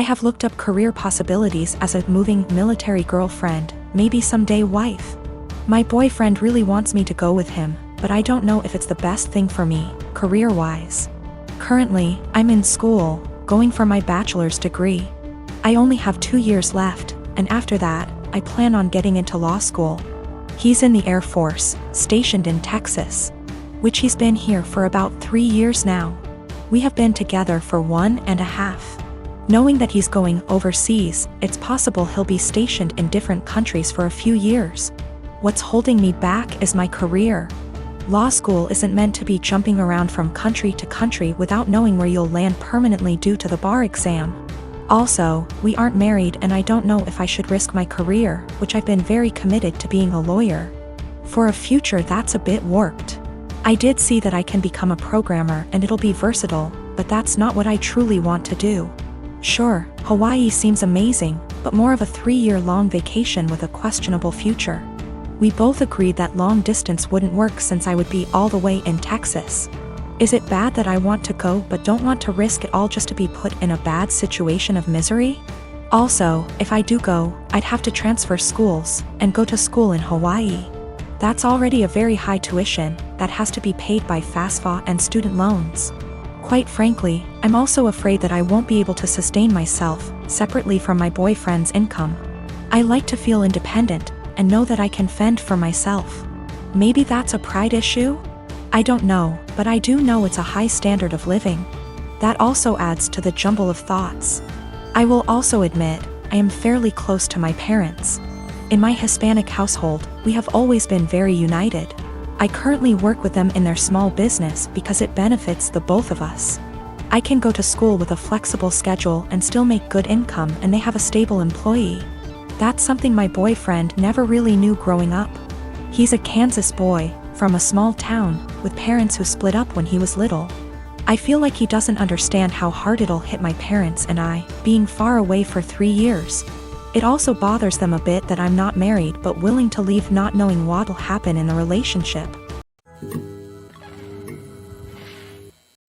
have looked up career possibilities as a moving military girlfriend, maybe someday wife. My boyfriend really wants me to go with him, but I don't know if it's the best thing for me, career-wise. Currently, I'm in school, going for my bachelor's degree. I only have 2 years left, and after that, I plan on getting into law school. He's in the Air Force, stationed in Texas, which he's been here for about 3 years now. We have been together for 1.5. Knowing that he's going overseas, it's possible he'll be stationed in different countries for a few years. What's holding me back is my career. Law school isn't meant to be jumping around from country to country without knowing where you'll land permanently due to the bar exam. Also, we aren't married and I don't know if I should risk my career, which I've been very committed to being a lawyer. For a future that's a bit warped. I did see that I can become a programmer and it'll be versatile, but that's not what I truly want to do. Sure, Hawaii seems amazing, but more of a 3-year-long vacation with a questionable future. We both agreed that long distance wouldn't work since I would be all the way in Texas. Is it bad that I want to go but don't want to risk it all just to be put in a bad situation of misery? Also, if I do go, I'd have to transfer schools and go to school in Hawaii. That's already a very high tuition that has to be paid by FAFSA and student loans. Quite frankly, I'm also afraid that I won't be able to sustain myself separately from my boyfriend's income. I like to feel independent and know that I can fend for myself. Maybe that's a pride issue? I don't know, but I do know it's a high standard of living. That also adds to the jumble of thoughts. I will also admit, I am fairly close to my parents. In my Hispanic household, we have always been very united. I currently work with them in their small business because it benefits the both of us. I can go to school with a flexible schedule and still make good income, and they have a stable employee. That's something my boyfriend never really knew growing up. He's a Kansas boy, from a small town, with parents who split up when he was little. I feel like he doesn't understand how hard it'll hit my parents and I, being far away for 3 years. It also bothers them a bit that I'm not married but willing to leave not knowing what'll happen in the relationship.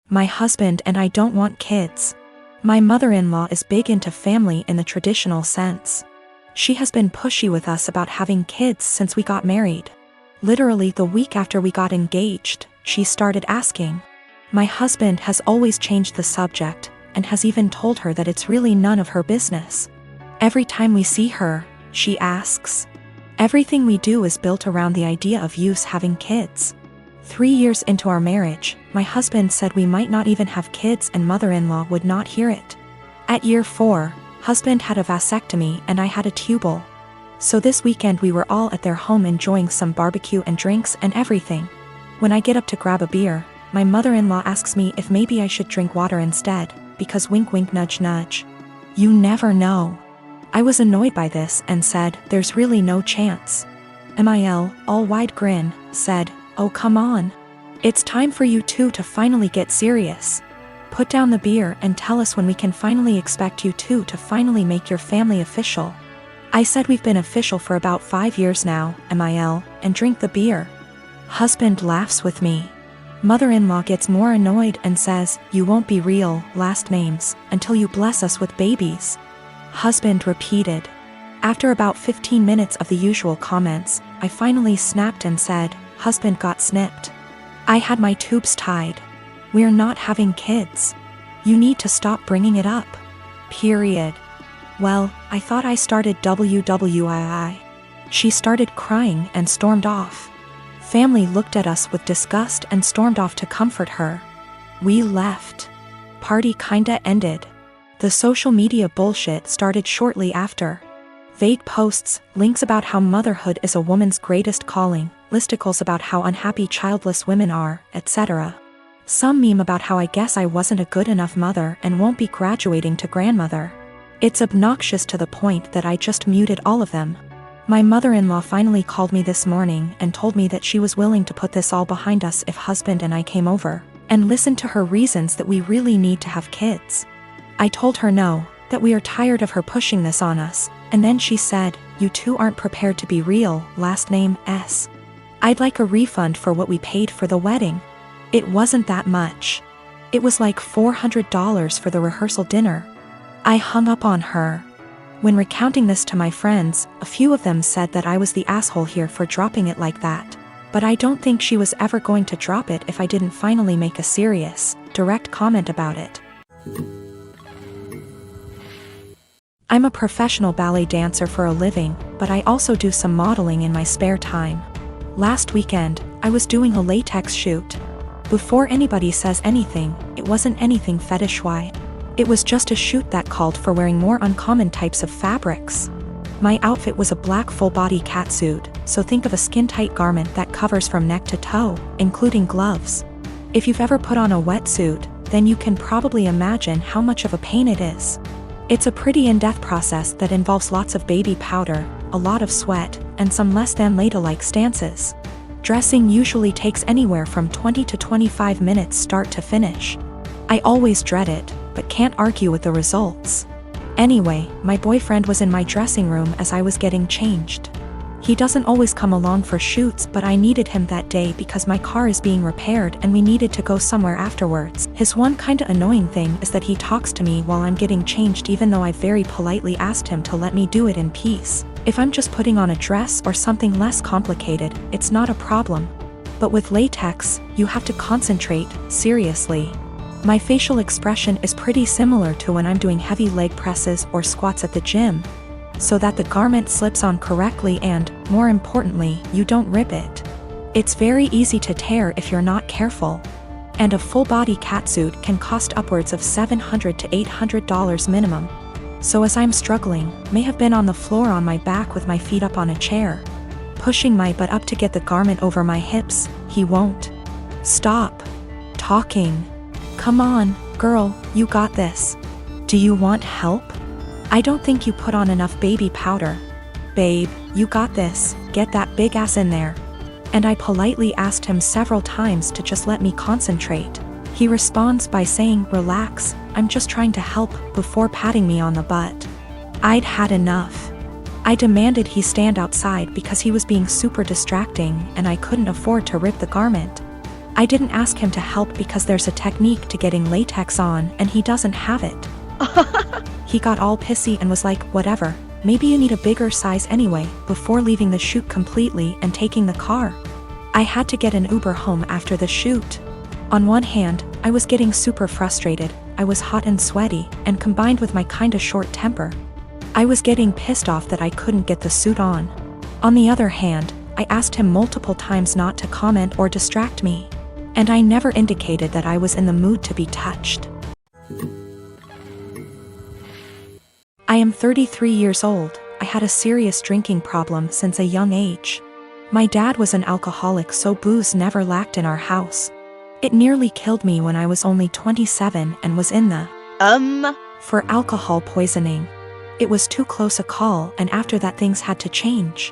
My husband and I don't want kids. My mother-in-law is big into family in the traditional sense. She has been pushy with us about having kids since we got married. Literally the week after we got engaged, she started asking. My husband has always changed the subject, and has even told her that it's really none of her business. Every time we see her, she asks. Everything we do is built around the idea of us having kids. 3 years into our marriage, my husband said we might not even have kids and mother-in-law would not hear it. At year 4, husband had a vasectomy and I had a tubal. So this weekend we were all at their home enjoying some barbecue and drinks and everything. When I get up to grab a beer, my mother-in-law asks me if maybe I should drink water instead, because wink wink nudge nudge. You never know. I was annoyed by this and said, there's really no chance. Mil, all wide grin, said, oh come on. It's time for you two to finally get serious. Put down the beer and tell us when we can finally expect you two to finally make your family official. I said we've been official for about 5 years now, Mil, and drink the beer. Husband laughs with me. Mother-in-law gets more annoyed and says, you won't be real, last names, until you bless us with babies. Husband repeated. After about 15 minutes of the usual comments, I finally snapped and said, husband got snipped. I had my tubes tied. We're not having kids. You need to stop bringing it up. Period. Well, I thought I started WWII. She started crying and stormed off. Family looked at us with disgust and stormed off to comfort her. We left. Party kinda ended. The social media bullshit started shortly after. Vague posts, links about how motherhood is a woman's greatest calling, listicles about how unhappy childless women are, etc. Some meme about how I guess I wasn't a good enough mother and won't be graduating to grandmother. It's obnoxious to the point that I just muted all of them. My mother-in-law finally called me this morning and told me that she was willing to put this all behind us if husband and I came over, and listened to her reasons that we really need to have kids. I told her no, that we are tired of her pushing this on us, and then she said, you two aren't prepared to be real, last name S. I'd like a refund for what we paid for the wedding. It wasn't that much. It was like $400 for the rehearsal dinner. I hung up on her. When recounting this to my friends, a few of them said that I was the asshole here for dropping it like that. But I don't think she was ever going to drop it if I didn't finally make a serious, direct comment about it. I'm a professional ballet dancer for a living, but I also do some modeling in my spare time. Last weekend, I was doing a latex shoot. Before anybody says anything, it wasn't anything fetish-wise. It was just a shoot that called for wearing more uncommon types of fabrics. My outfit was a black full-body catsuit, so think of a skin-tight garment that covers from neck to toe, including gloves. If you've ever put on a wetsuit, then you can probably imagine how much of a pain it is. It's a pretty in-depth process that involves lots of baby powder, a lot of sweat, and some less than ladylike stances. Dressing usually takes anywhere from 20 to 25 minutes start to finish. I always dread it, but can't argue with the results. Anyway, my boyfriend was in my dressing room as I was getting changed. He doesn't always come along for shoots, but I needed him that day because my car is being repaired and we needed to go somewhere afterwards. His one kinda annoying thing is that he talks to me while I'm getting changed even though I very politely asked him to let me do it in peace. If I'm just putting on a dress or something less complicated, it's not a problem. But with latex, you have to concentrate, seriously. My facial expression is pretty similar to when I'm doing heavy leg presses or squats at the gym, so that the garment slips on correctly and, more importantly, you don't rip it. It's very easy to tear if you're not careful. And a full-body catsuit can cost upwards of $700 to $800 minimum. So as I'm struggling, may have been on the floor on my back with my feet up on a chair, pushing my butt up to get the garment over my hips, he won't stop talking. Come on, girl, you got this. Do you want help? I don't think you put on enough baby powder. Babe, you got this, get that big ass in there. And I politely asked him several times to just let me concentrate. He responds by saying, relax, I'm just trying to help, before patting me on the butt. I'd had enough. I demanded he stand outside because he was being super distracting and I couldn't afford to rip the garment. I didn't ask him to help because there's a technique to getting latex on and he doesn't have it. He got all pissy and was like, whatever, maybe you need a bigger size anyway, before leaving the shoot completely and taking the car. I had to get an Uber home after the shoot. On one hand, I was getting super frustrated, I was hot and sweaty, and combined with my kinda short temper, I was getting pissed off that I couldn't get the suit on. On the other hand, I asked him multiple times not to comment or distract me. And I never indicated that I was in the mood to be touched. I am 33 years old. I had a serious drinking problem since a young age. My dad was an alcoholic, so booze never lacked in our house. It nearly killed me when I was only 27 and was in the for alcohol poisoning. It was too close a call, and after that things had to change.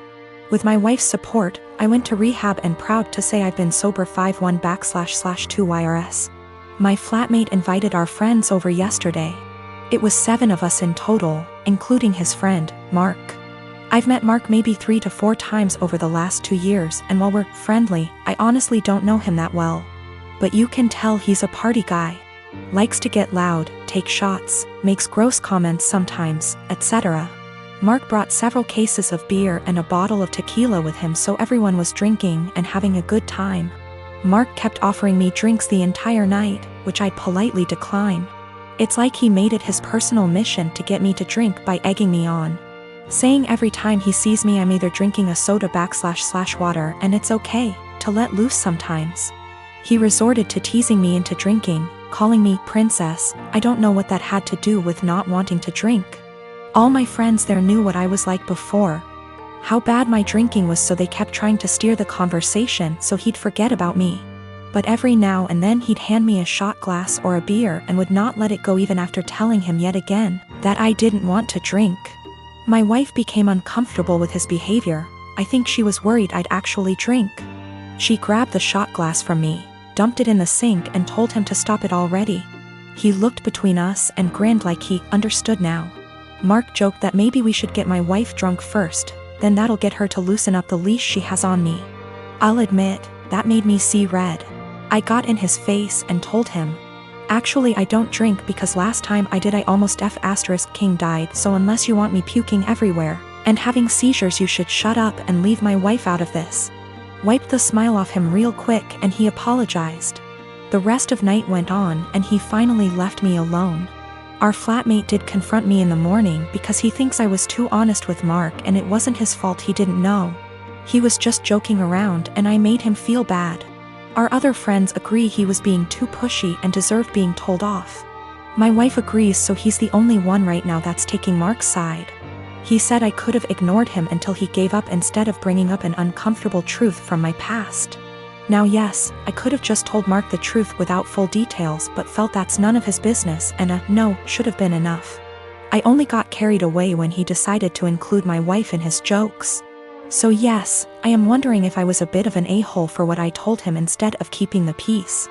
With my wife's support, I went to rehab and proud to say I've been sober 51//2 YRS. My flatmate invited our friends over yesterday. It was 7 of us in total, including his friend, Mark. I've met Mark maybe 3 to 4 times over the last 2 years, and while we're friendly, I honestly don't know him that well. But you can tell he's a party guy. Likes to get loud, take shots, makes gross comments sometimes, etc. Mark brought several cases of beer and a bottle of tequila with him, so everyone was drinking and having a good time. Mark kept offering me drinks the entire night, which I'd politely decline. It's like he made it his personal mission to get me to drink by egging me on. Saying every time he sees me I'm either drinking a soda / water and it's okay to let loose sometimes. He resorted to teasing me into drinking, calling me princess. I don't know what that had to do with not wanting to drink. All my friends there knew what I was like before, how bad my drinking was, so they kept trying to steer the conversation so he'd forget about me. But every now and then he'd hand me a shot glass or a beer and would not let it go even after telling him yet again that I didn't want to drink. My wife became uncomfortable with his behavior. I think she was worried I'd actually drink. She grabbed the shot glass from me, dumped it in the sink and told him to stop it already. He looked between us and grinned like he understood now. Mark joked that maybe we should get my wife drunk first, then that'll get her to loosen up the leash she has on me. I'll admit, that made me see red. I got in his face and told him, Actually, I don't drink because last time I did I almost F***king died, so unless you want me puking everywhere and having seizures, you should shut up and leave my wife out of this. Wiped the smile off him real quick and he apologized. The rest of night went on and he finally left me alone. Our flatmate did confront me in the morning because he thinks I was too honest with Mark and it wasn't his fault, he didn't know. He was just joking around and I made him feel bad. Our other friends agree he was being too pushy and deserved being told off. My wife agrees, so he's the only one right now that's taking Mark's side. He said I could have ignored him until he gave up instead of bringing up an uncomfortable truth from my past. Now yes, I could have just told Mark the truth without full details, but felt that's none of his business and a no should have been enough. I only got carried away when he decided to include my wife in his jokes. So yes, I am wondering if I was a bit of an a-hole for what I told him instead of keeping the peace.